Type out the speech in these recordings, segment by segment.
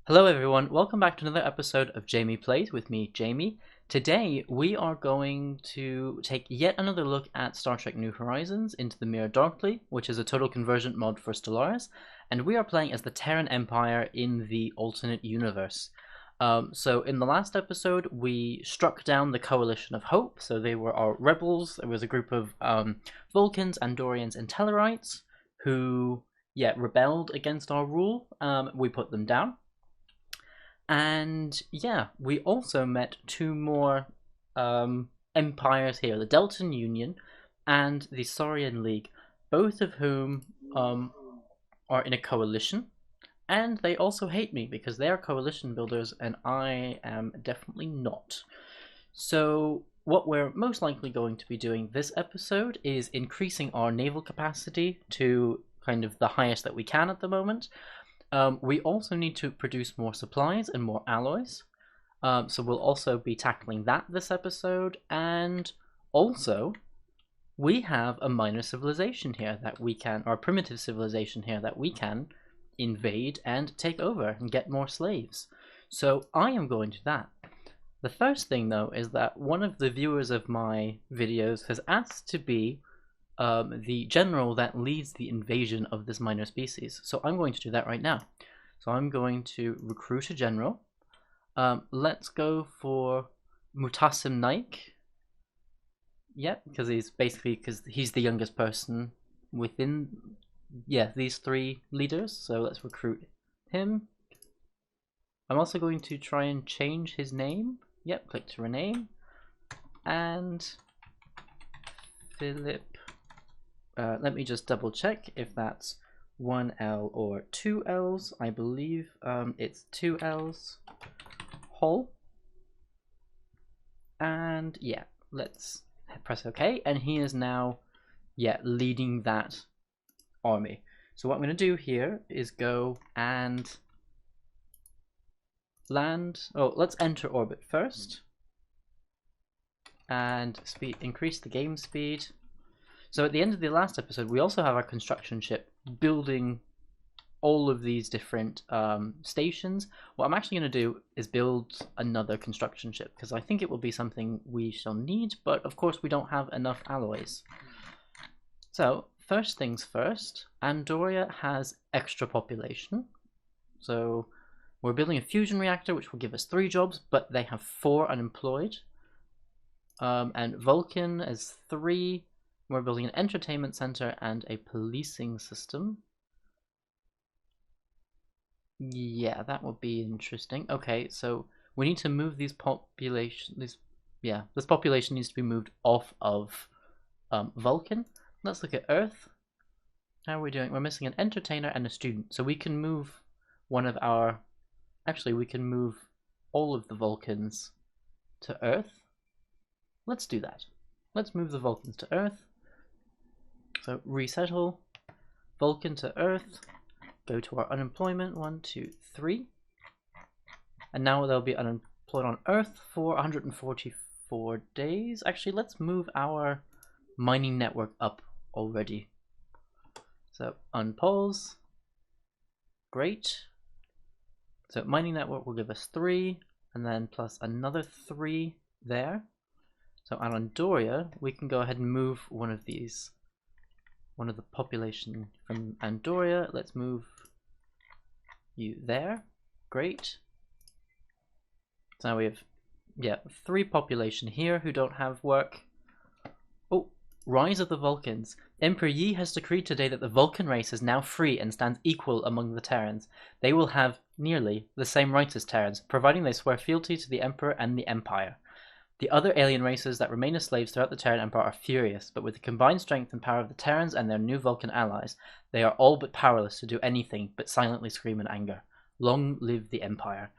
Hello everyone, welcome back to another episode of Jamie Plays with me, Jamie. Today we are going to take yet another look at Star Trek New Horizons Into the Mirror Darkly, which is a total convergent mod for Stellaris, and we are playing as the Terran Empire in the alternate universe. So in the last episode we struck down the Coalition of Hope, so they were our rebels. It was a group of Vulcans, Andorians, and Tellarites who, rebelled against our rule. We put them down. And yeah, we also met two more empires here, the Deltan Union and the Saurian League, both of whom are in a coalition. And they also hate me because they are coalition builders and I am definitely not. So what we're most likely going to be doing this episode is increasing our naval capacity to kind of the highest that we can at the moment. We also need to produce more supplies and more alloys. So we'll also be tackling that this episode. And also, we have a minor civilization here that we can, or a primitive civilization here that we can invade and take over and get more slaves. So I am going to that. The first thing though is that one of the viewers of my videos has asked to be the general that leads the invasion of this minor species. So I'm going to do that right now. So I'm going to recruit a general. Let's go for Mutasim Naik. Yep, because he's the youngest person within these three leaders. So let's recruit him. I'm also going to try and change his name. Yep, click to rename. And Philip. Let me just double check if that's one L or two L's. I believe it's two L's. Hall. And yeah, let's press OK. And he is now, leading that army. So what I'm going to do here is go and land. Oh, let's enter orbit first. And increase the game speed. So at the end of the last episode, we also have our construction ship building all of these different stations. What I'm actually going to do is build another construction ship, because I think it will be something we shall need, but of course we don't have enough alloys. So first things first, Andoria has extra population. So we're building a fusion reactor, which will give us 3 jobs, but they have 4 unemployed. And Vulcan is 3. We're building an entertainment center and a policing system. Yeah, that would be interesting. Okay, so we need to move these population. This population needs to be moved off of Vulcan. Let's look at Earth. How are we doing? We're missing an entertainer and a student, so we can move one of our. Actually, we can move all of the Vulcans to Earth. Let's do that. Let's move the Vulcans to Earth. So resettle, Vulcan to Earth, go to our unemployment, 1, 2, 3. And now they'll be unemployed on Earth for 144 days. Actually, let's move our mining network up already. So unpause, great. So mining network will give us 3, and then plus another 3 there. So on Andoria, we can go ahead and move one of these. One of the population from Andoria. Let's move you there. Great. So now we have 3 population here who don't have work. Oh, rise of the Vulcans. Emperor Yi has decreed today that the Vulcan race is now free and stands equal among the Terrans. They will have nearly the same rights as Terrans, providing they swear fealty to the Emperor and the Empire. The other alien races that remain as slaves throughout the Terran Empire are furious, but with the combined strength and power of the Terrans and their new Vulcan allies, they are all but powerless to do anything but silently scream in anger. Long live the Empire.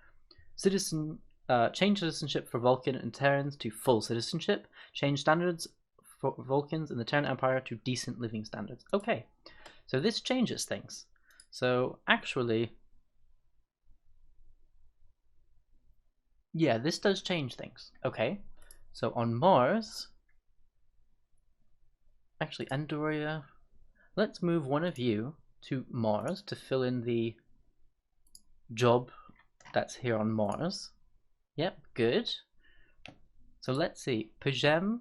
Change citizenship for Vulcan and Terrans to full citizenship. Change standards for Vulcans in the Terran Empire to decent living standards. Okay, so this changes things. So actually, yeah, this does change things. Okay, so on Mars, actually Andoria, let's move one of you to Mars to fill in the job That's here on Mars. Yep, good. So let's see. Pajam,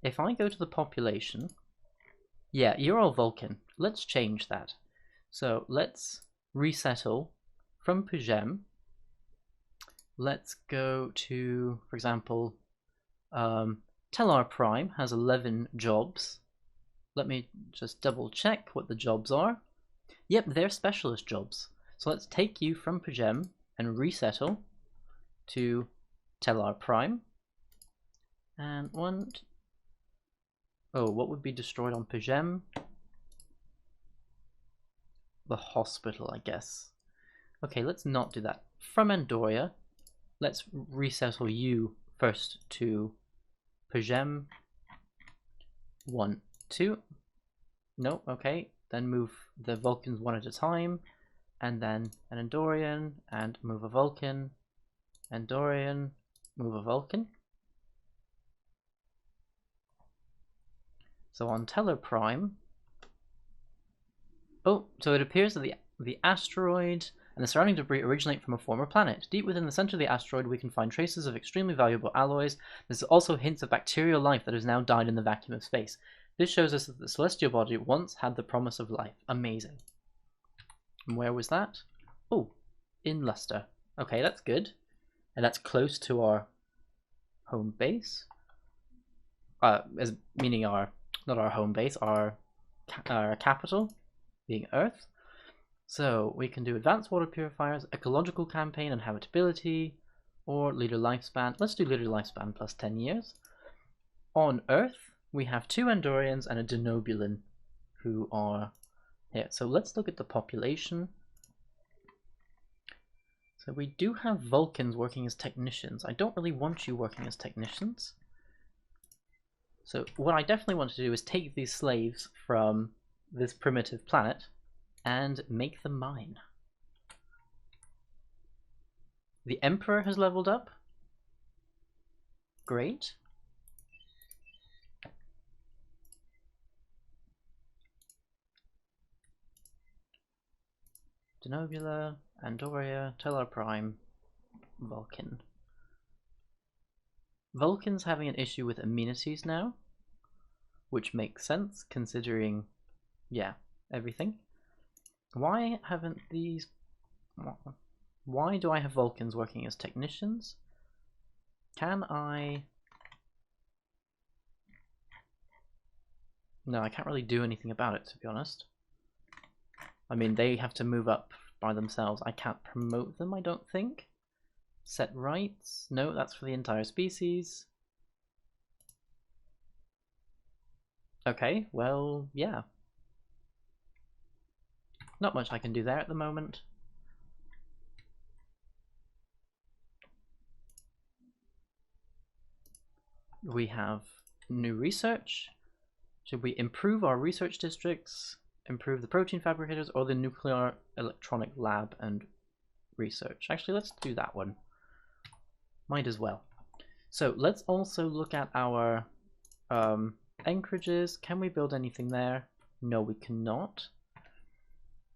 if I go to the population, yeah, you're all Vulcan. Let's change that. So let's resettle from Pajam. Let's go to, for example, Tellar Prime has 11 jobs. Let me just double check what the jobs are. Yep, they're specialist jobs. So let's take you from Pajam and resettle to Tellar Prime. And what would be destroyed on Pajam? The hospital, I guess. Okay, let's not do that. From Andoria, let's resettle you first to Pajam 1, 2. No, okay. Then move the Vulcans one at a time, and then an Andorian, and move a Vulcan, Andorian, move a Vulcan. So on Tellar Prime, so it appears that the asteroid and the surrounding debris originate from a former planet. Deep within the center of the asteroid, we can find traces of extremely valuable alloys. There's also hints of bacterial life that has now died in the vacuum of space. This shows us that the celestial body once had the promise of life. Amazing. And where was that? Oh, in Luster. Okay, that's good. And that's close to our home base. As meaning not our home base, our capital, being Earth. So we can do advanced water purifiers, ecological campaign and habitability, or leader lifespan. Let's do leader lifespan plus 10 years. On Earth, we have 2 Andorians and a Denobulan who are here. So let's look at the population. So we do have Vulcans working as technicians. I don't really want you working as technicians. So what I definitely want to do is take these slaves from this primitive planet and make them mine. The Emperor has leveled up. Great. Denobula, Andoria, Tellar Prime, Vulcan. Vulcan's having an issue with amenities now, which makes sense considering, yeah, everything. Why haven't these... Why do I have Vulcans working as technicians? Can I... No, I can't really do anything about it, to be honest. I mean, they have to move up by themselves. I can't promote them, I don't think. Set rights. No, that's for the entire species. Okay, well, yeah. Not much I can do there at the moment. We have new research. Should we improve our research districts, improve the protein fabricators, or the nuclear electronic lab and research? Actually, let's do that one. Might as well. So let's also look at our anchorages. Can we build anything there? No, we cannot.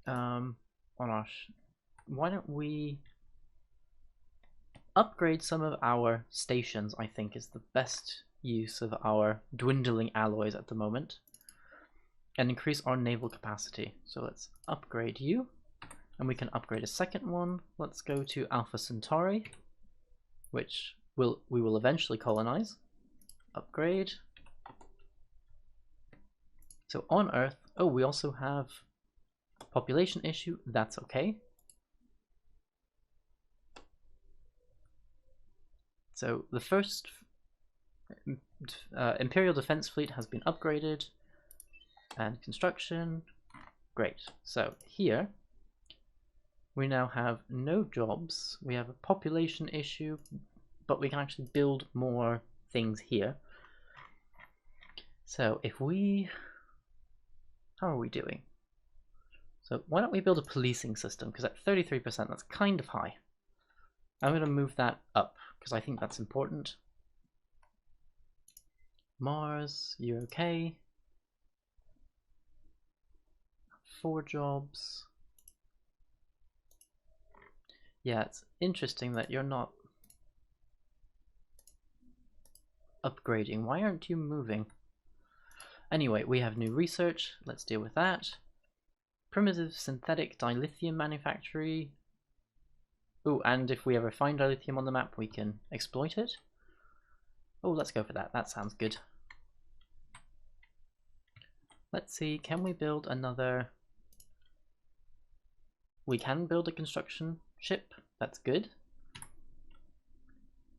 On our why don't we upgrade some of our stations? I think is the best use of our dwindling alloys at the moment, and increase our naval capacity. So let's upgrade you, and we can upgrade a second one. Let's go to Alpha Centauri, which we will eventually colonize. Upgrade. So on Earth, oh, we also have population issue. That's okay. So the first Imperial Defense Fleet has been upgraded, and construction. Great. So here we now have no jobs. We have a population issue, but we can actually build more things here. So if we... How are we doing? So why don't we build a policing system? Because at 33%, that's kind of high. I'm going to move that up because I think that's important. Mars, you're okay. 4 jobs. Yeah, it's interesting that you're not upgrading. Why aren't you moving? Anyway, we have new research. Let's deal with that. Primitive synthetic dilithium manufactory. Oh, and if we ever find dilithium on the map, we can exploit it. Oh, let's go for that. That sounds good. Let's see, can we build another... We can build a construction ship. That's good.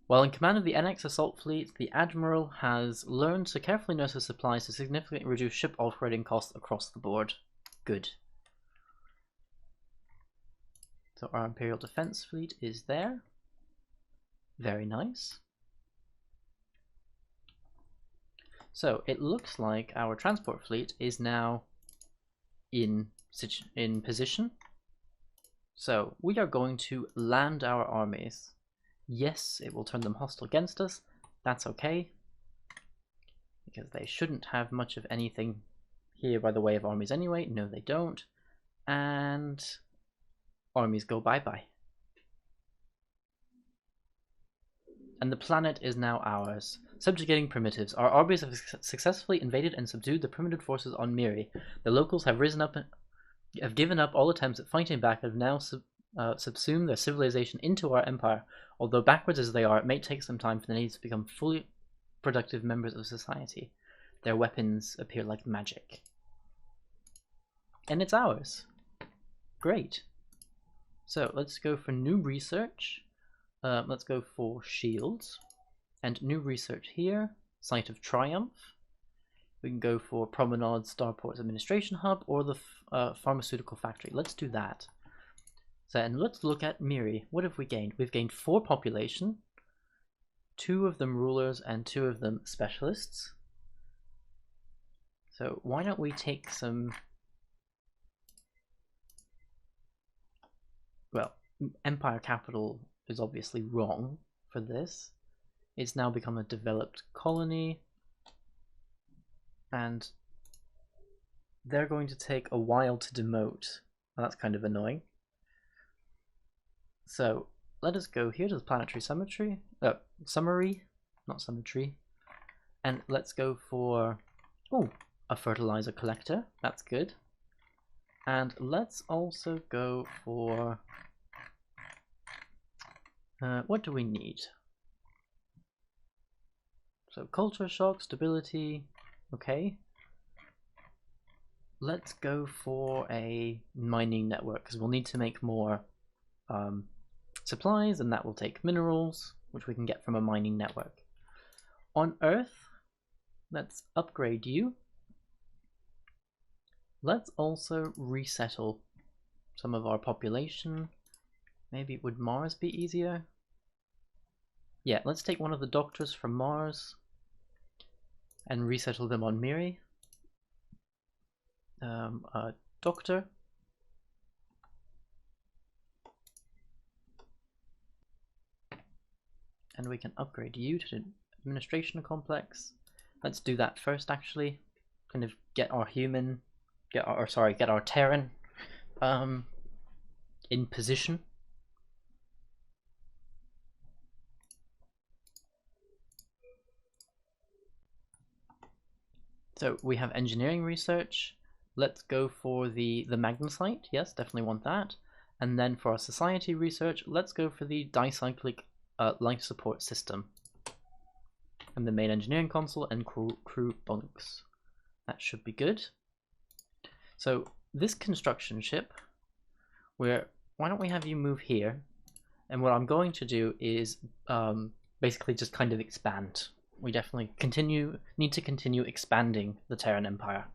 While in command of the NX assault fleet, the Admiral has learned to carefully nurse his supplies to significantly reduce ship operating costs across the board. Good. So our Imperial Defense Fleet is there. Very nice. So it looks like our transport fleet is now in position. So we are going to land our armies. Yes, it will turn them hostile against us. That's okay, because they shouldn't have much of anything here by the way of armies anyway. No, they don't. And armies go bye-bye. And the planet is now ours. Subjugating primitives. Our armies have successfully invaded and subdued the primitive forces on Miri. The locals have given up all attempts at fighting back and have now subsumed their civilization into our empire. Although backwards as they are, it may take some time for the natives to become fully productive members of society. Their weapons appear like magic. And it's ours. Great. So let's go for new research. Let's go for shields. And new research here. Site of Triumph. We can go for Promenade Starport's Administration Hub or the Pharmaceutical Factory. Let's do that. So, and let's look at Miri. What have we gained? We've gained 4 population, 2 of them rulers and 2 of them specialists. So why don't we take some... Well, Empire Capital is obviously wrong for this. It's now become a developed colony. And they're going to take a while to demote. Well, that's kind of annoying. So let us go here to the planetary summary, not symmetry, and let's go for a fertilizer collector. That's good. And let's also go for what do we need? So culture shock, stability. Okay. Let's go for a mining network because we'll need to make more supplies, and that will take minerals, which we can get from a mining network. On Earth, let's upgrade you. Let's also resettle some of our population. Maybe would Mars be easier? Yeah, let's take one of the doctors from Mars and resettle them on Miri. Doctor. And we can upgrade you to the administration complex. Let's do that first, actually. Kind of get our human, get our Terran in position. So we have engineering research. Let's go for the magnesite. Yes, definitely want that. And then for our society research, let's go for the dicyclic life support system. And the main engineering console and crew bunks. That should be good. So this construction ship, why don't we have you move here? And what I'm going to do is basically just kind of expand. We definitely need to continue expanding the Terran Empire.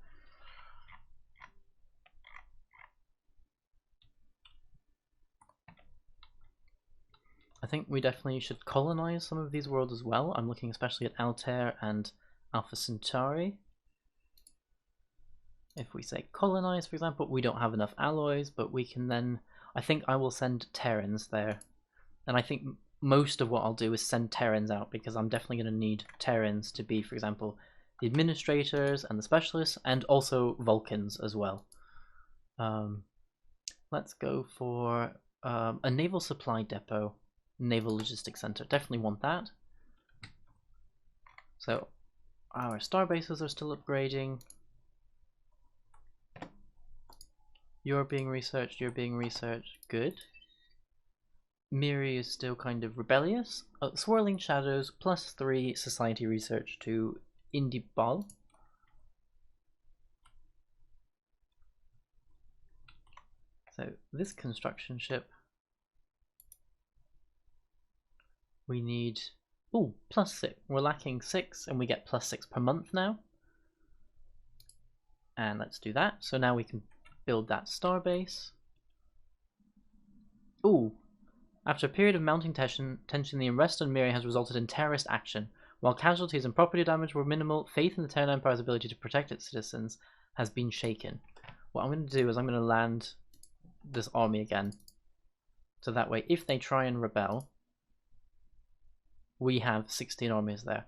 I think we definitely should colonize some of these worlds as well. I'm looking especially at Altair and Alpha Centauri. If we say colonize, for example, we don't have enough alloys, but we can then... I think I will send Terrans there. And I think most of what I'll do is send Terrans out, because I'm definitely going to need Terrans to be, for example, the administrators and the specialists, and also Vulcans as well. Let's go for A naval supply depot, naval logistics center. Definitely want that. So our star bases are still upgrading. You're being researched, you're being researched. Good. Miri is still kind of rebellious. Swirling Shadows, +3 society research to Indibal. So this construction ship, we need, ooh, +6. We're lacking 6 and we get +6 per month now. And let's do that. So now we can build that starbase. Ooh, after a period of mounting tension, the arrest on Miri has resulted in terrorist action. While casualties and property damage were minimal, faith in the Terran Empire's ability to protect its citizens has been shaken. What I'm going to do is I'm going to land this army again. So that way, if they try and rebel, we have 16 armies there.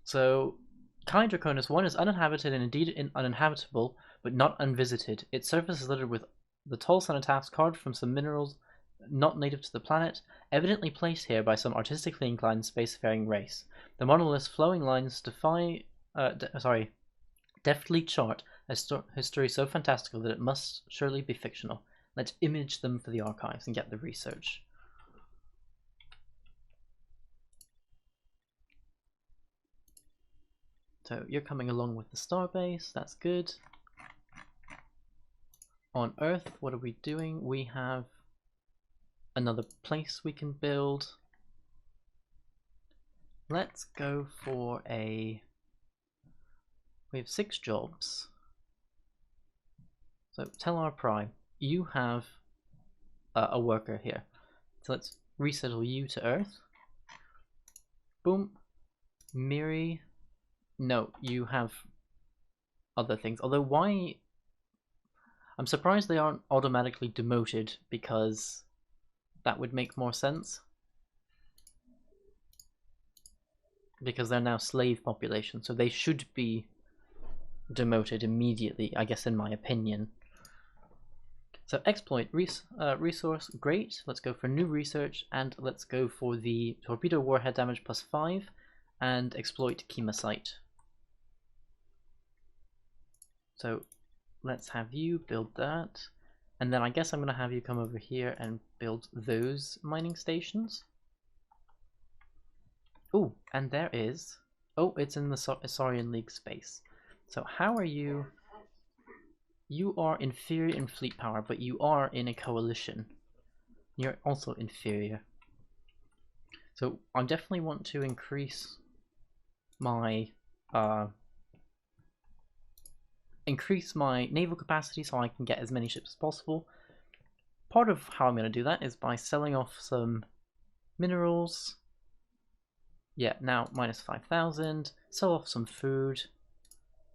So, Kai Draconis 1 is uninhabited and indeed uninhabitable, but not unvisited. Its surface is littered with the tall cenotaphs carved from some minerals not native to the planet, evidently placed here by some artistically inclined spacefaring race. The monolith's flowing lines deftly chart a history so fantastical that it must surely be fictional. Let's image them for the archives and get the research. So you're coming along with the starbase, that's good. On Earth, what are we doing? We have another place we can build. Let's go for we have 6 jobs. So Tellar Prime, you have a worker here. So let's resettle you to Earth. Boom. Miri, no, you have other things. Although why? I'm surprised they aren't automatically demoted, because that would make more sense. Because they're now slave population, so they should be demoted immediately, I guess, in my opinion. So exploit resource, great. Let's go for new research, and let's go for the torpedo warhead damage +5 and exploit Chemasite. So let's have you build that. And then I guess I'm going to have you come over here and build those mining stations. Oh, and there is... Oh, it's in the Saurian League space. So how are you... You are inferior in fleet power, but you are in a coalition. You're also inferior. So I definitely want to increase my... naval capacity so I can get as many ships as possible. Part of how I'm going to do that is by selling off some minerals. Yeah, now minus 5,000. Sell off some food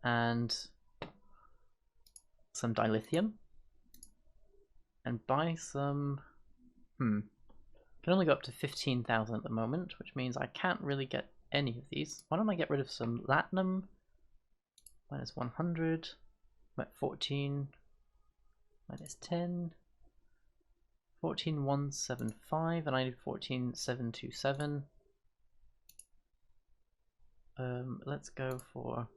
and some dilithium. And buy some... Can only go up to 15,000 at the moment, which means I can't really get any of these. Why don't I get rid of some latinum? Minus 100. I'm at 14. Minus 10. 14,175, and I need 14,727. Let's go for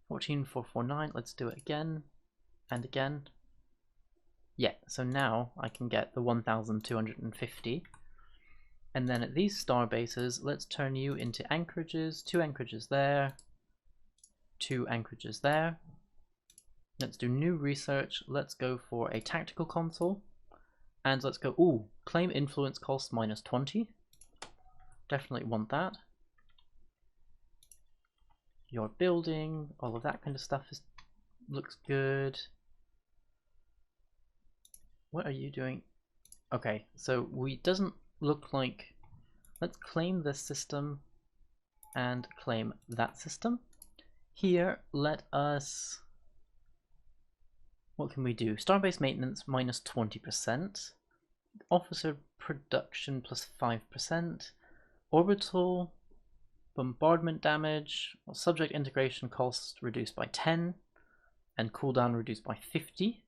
14,449. Let's do it again and again. Yeah, so now I can get the 1,250. And then at these star bases, let's turn you into anchorages. 2 anchorages there, 2 anchorages there. Let's do new research. Let's go for a tactical console. And let's go, ooh, claim influence cost minus 20. Definitely want that. Your building, all of that kind of stuff looks good. What are you doing? Okay, so we doesn't look like... Let's claim this system and claim that system. Here, let us... What can we do? Starbase maintenance minus 20%. Officer production plus 5%. Orbital bombardment damage. Well, subject integration cost reduced by 10. And cooldown reduced by 50.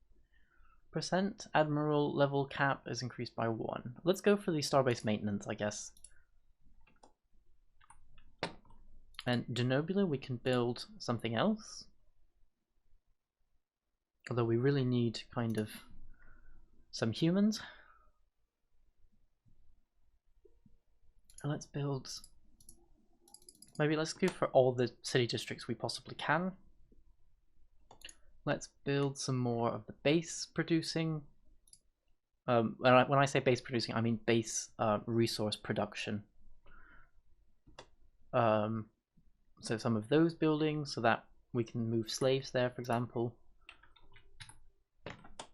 Admiral level cap is increased by 1. Let's go for the starbase maintenance, I guess. And Denobula, we can build something else. Although we really need kind of some humans. And let's build... Maybe let's go for all the city districts we possibly can. Let's build some more of the base producing. When I say base producing, I mean base resource production. So some of those buildings, so that we can move slaves there, for example.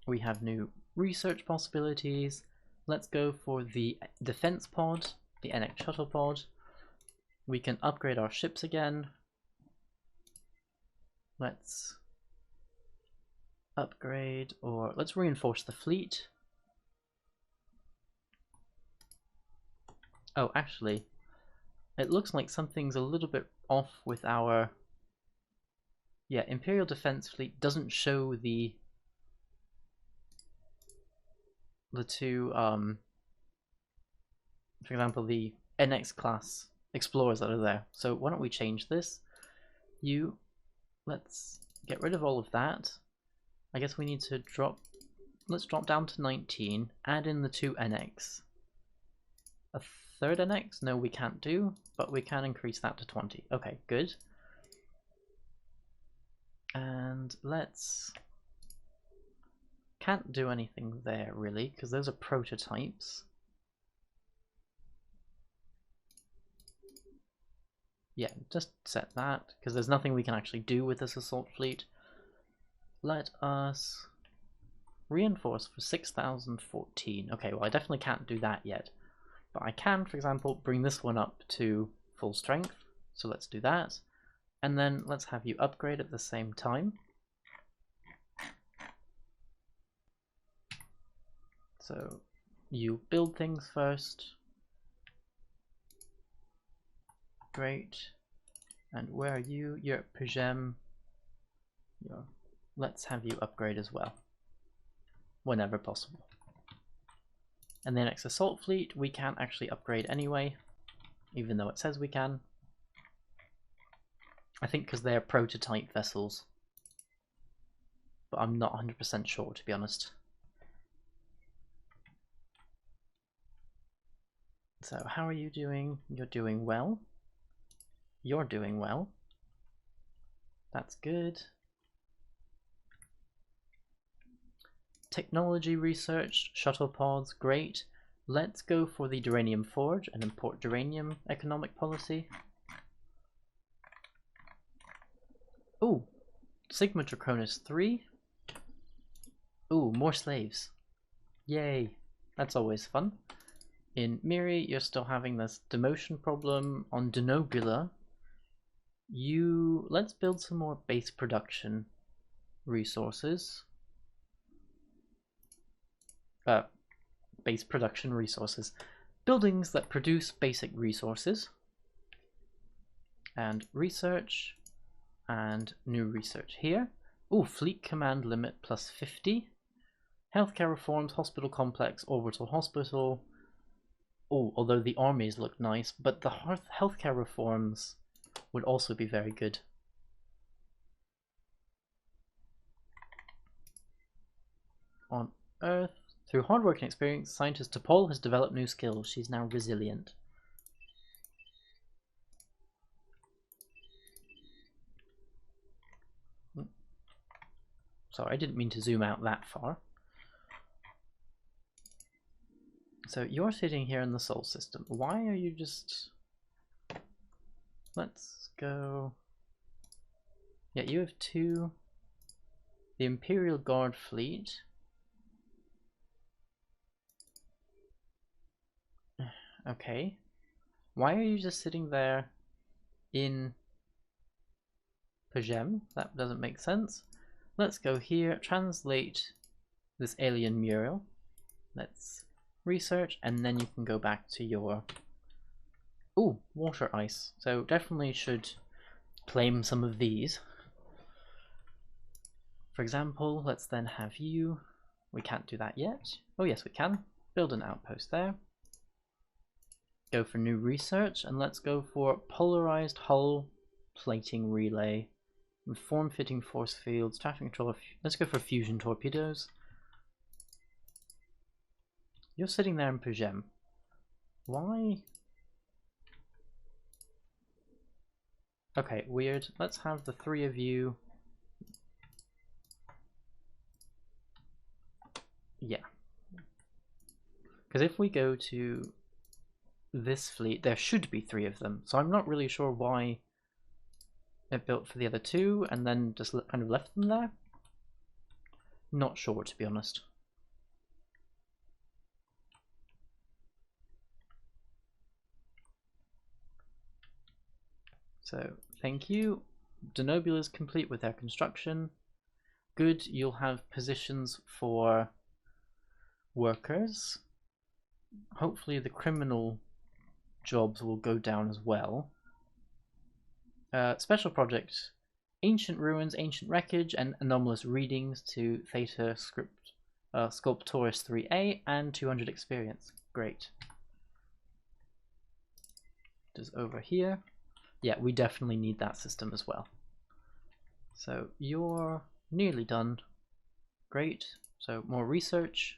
We have new research possibilities. Let's go for the defense pod, the NX shuttle pod. We can upgrade our ships again. Let's upgrade, or let's reinforce the fleet. Oh, actually, it looks like something's a little bit off with our... Yeah, Imperial Defense Fleet doesn't show the two, for example, the NX class explorers that are there. So why don't we change this? Let's get rid of all of that. I guess we need to let's drop down to 19, add in the 2 NX. A 3rd NX? No, we can't do, but we can increase that to 20. Okay, good. And let's... Can't do anything there really, because those are prototypes. Yeah, just set that, because there's nothing we can actually do with this assault fleet. Let us reinforce for 6014. Okay, well I definitely can't do that yet. But I can, for example, bring this one up to full strength. So let's do that. And then let's have you upgrade at the same time. So you build things first. Great. And where are you? You're at Pajem. Let's have you upgrade as well, whenever possible. And the next assault fleet, we can't actually upgrade anyway, even though it says we can. I think because they're prototype vessels, but I'm not 100% sure, to be honest. So how are you doing? You're doing well. You're doing well. That's good. Technology research, shuttle pods, great. Let's go for the Duranium Forge and import Duranium economic policy. Ooh, Sigma Draconis 3. Ooh, more slaves. Yay, that's always fun. In Miri, you're still having this demotion problem. On Denobula, let's build some more base production resources. Base production resources. Buildings that produce basic resources. And research. And new research here. Ooh, fleet command limit plus 50. Healthcare reforms, hospital complex, orbital hospital. Oh, although the armies look nice, but the healthcare reforms would also be very good. On Earth, through hard work and experience, scientist T'Pol has developed new skills. She's now resilient. Sorry, I didn't mean to zoom out that far. So you're sitting here in the Sol system. Why are you just... Let's go... Yeah, you have 2. The Imperial Guard fleet. Okay. Why are you just sitting there in Pajem? That doesn't make sense. Let's go here, translate this alien mural. Let's research, and then you can go back to your... Ooh, water ice. So definitely should claim some of these. For example, let's then have you... we can't do that yet. Oh yes, we can. Build an outpost there. Go for new research, and let's go for polarized hull plating relay, form-fitting force fields, traffic controller. Let's go for fusion torpedoes. You're sitting there in Pajam. Why? Okay, weird. Let's have the three of you. Yeah. Because if we go to this fleet, there should be three of them. So I'm not really sure why it built for the other two and then just kind of left them there. Not sure, to be honest. So, thank you. Denobula is complete with their construction. Good, you'll have positions for workers. Hopefully the criminal jobs will go down as well. Special project, ancient ruins, ancient wreckage, and anomalous readings to Theta Sculptoris 3A and 200 experience. Great. Just over here. Yeah, we definitely need that system as well. So you're nearly done. Great. So more research.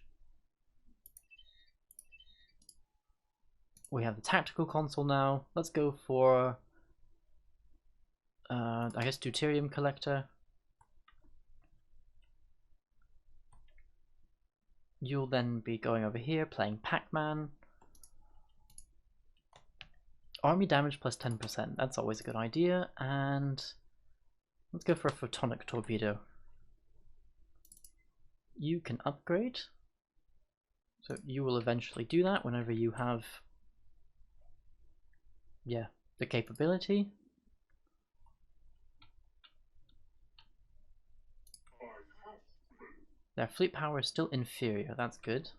We have the tactical console now. Let's go for I guess deuterium collector. You'll then be going over here playing Pac-Man. Army damage plus 10%, that's always a good idea. And let's go for a photonic torpedo. You can upgrade. So you will eventually do that whenever you have, yeah, the capability. Their fleet power is still inferior, that's good.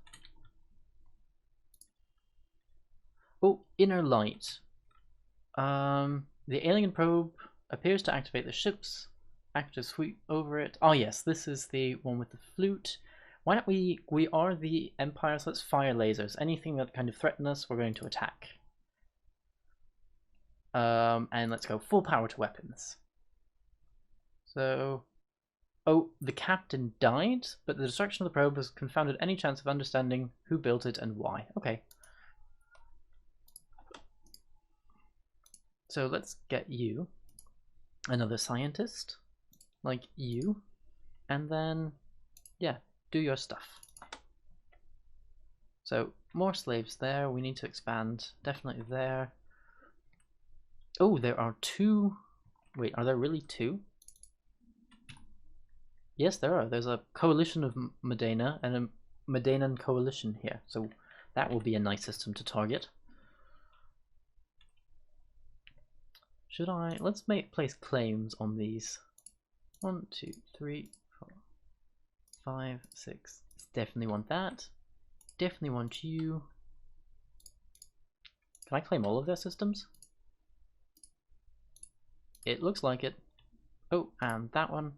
Oh, inner light. The alien probe appears to activate the ship's active sweep over it. Oh yes, this is the one with the flute. Why don't we are the Empire, so let's fire lasers. Anything that kind of threaten us, we're going to attack. And let's go full power to weapons. So, oh, the captain died, but the destruction of the probe has confounded any chance of understanding who built it and why. Okay. So let's get you, another scientist, like you, and then, yeah, do your stuff. So, more slaves there, we need to expand, definitely there. Oh, there are two, wait, are there really two? Yes, there are. There's a coalition of Medina and a Medanan coalition here, so that will be a nice system to target. Should I? Let's place claims on these. 1, 2, 3, 4, 5, 6. Definitely want that. Definitely want you. Can I claim all of their systems? It looks like it. Oh, and that one.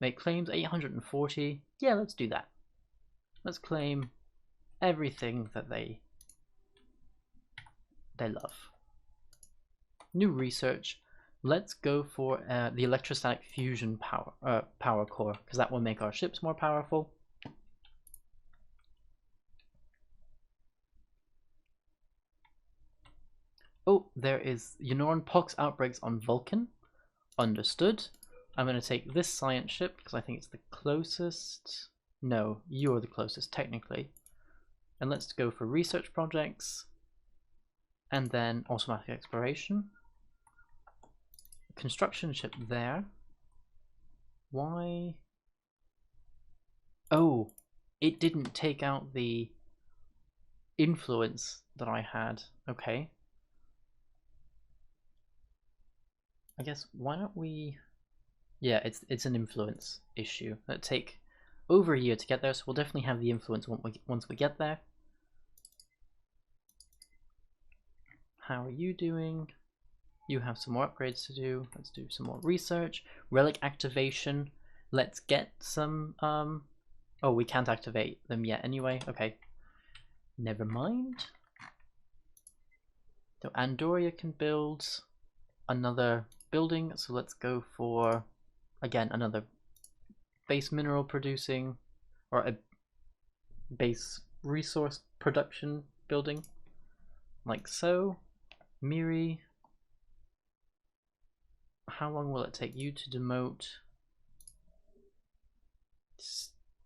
Make claims 840. Yeah, let's do that. Let's claim everything that they love. New research. Let's go for the electrostatic fusion power core, because that will make our ships more powerful. Oh, there is Unoran pox outbreaks on Vulcan. Understood. I'm going to take this science ship because I think it's the closest. No, you're the closest technically. And let's go for research projects and then automatic exploration. Construction ship there. Why? Oh, it didn't take out the influence that I had. Okay. I guess why don't we? Yeah, it's an influence issue. It'll take over a year to get there, so we'll definitely have the influence once we get there. How are you doing? You have some more upgrades to do. Let's do some more research. Relic activation. Let's get some Oh, we can't activate them yet anyway. Okay. Never mind. So Andoria can build another building, so let's go for, again, another base mineral producing, or a base resource production building, like so. Miri, how long will it take you to demote?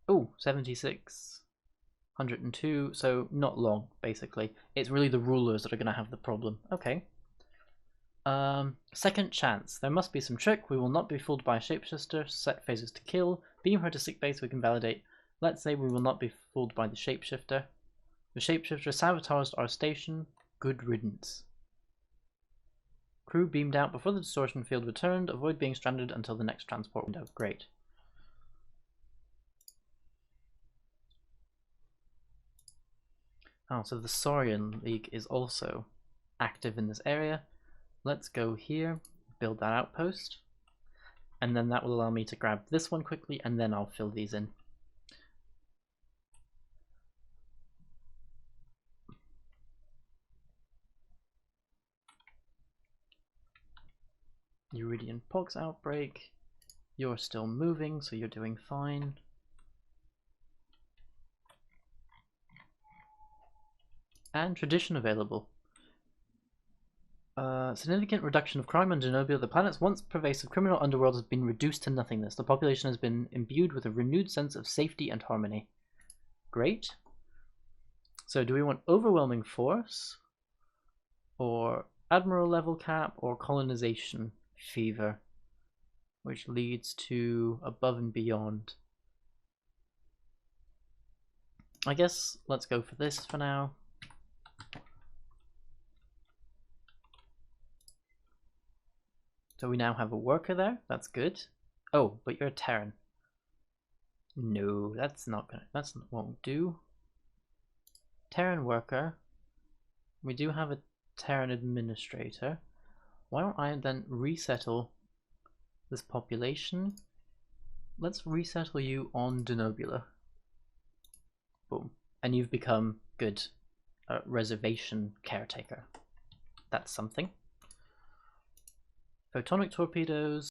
Oh, 76, 102, so not long, basically. It's really the rulers that are going to have the problem. Okay. Second chance. There must be some trick. We will not be fooled by a shapeshifter. Set phases to kill. Beam her to sick base. We can validate. Let's say we will not be fooled by the shapeshifter. The shapeshifter sabotaged our station. Good riddance. Crew beamed out before the distortion field returned. Avoid being stranded until the next transport window. Great. Oh, so the Saurian League is also active in this area. Let's go here, build that outpost, and then that will allow me to grab this one quickly, and then I'll fill these in. Iridian Pox outbreak. You're still moving, so you're doing fine. And tradition available. Significant reduction of crime on Denobia. The planet's once pervasive criminal underworld has been reduced to nothingness. The population has been imbued with a renewed sense of safety and harmony. Great. So do we want overwhelming force, or admiral level cap, or colonization fever, which leads to above and beyond? I guess let's go for this for now. So we now have a worker there. That's good. Oh, but you're a Terran. No, that's not gonna. That won't do. Terran worker. We do have a Terran administrator. Why don't I then resettle this population? Let's resettle you on Denobula. Boom. And you've become good reservation caretaker. That's something. Photonic torpedoes.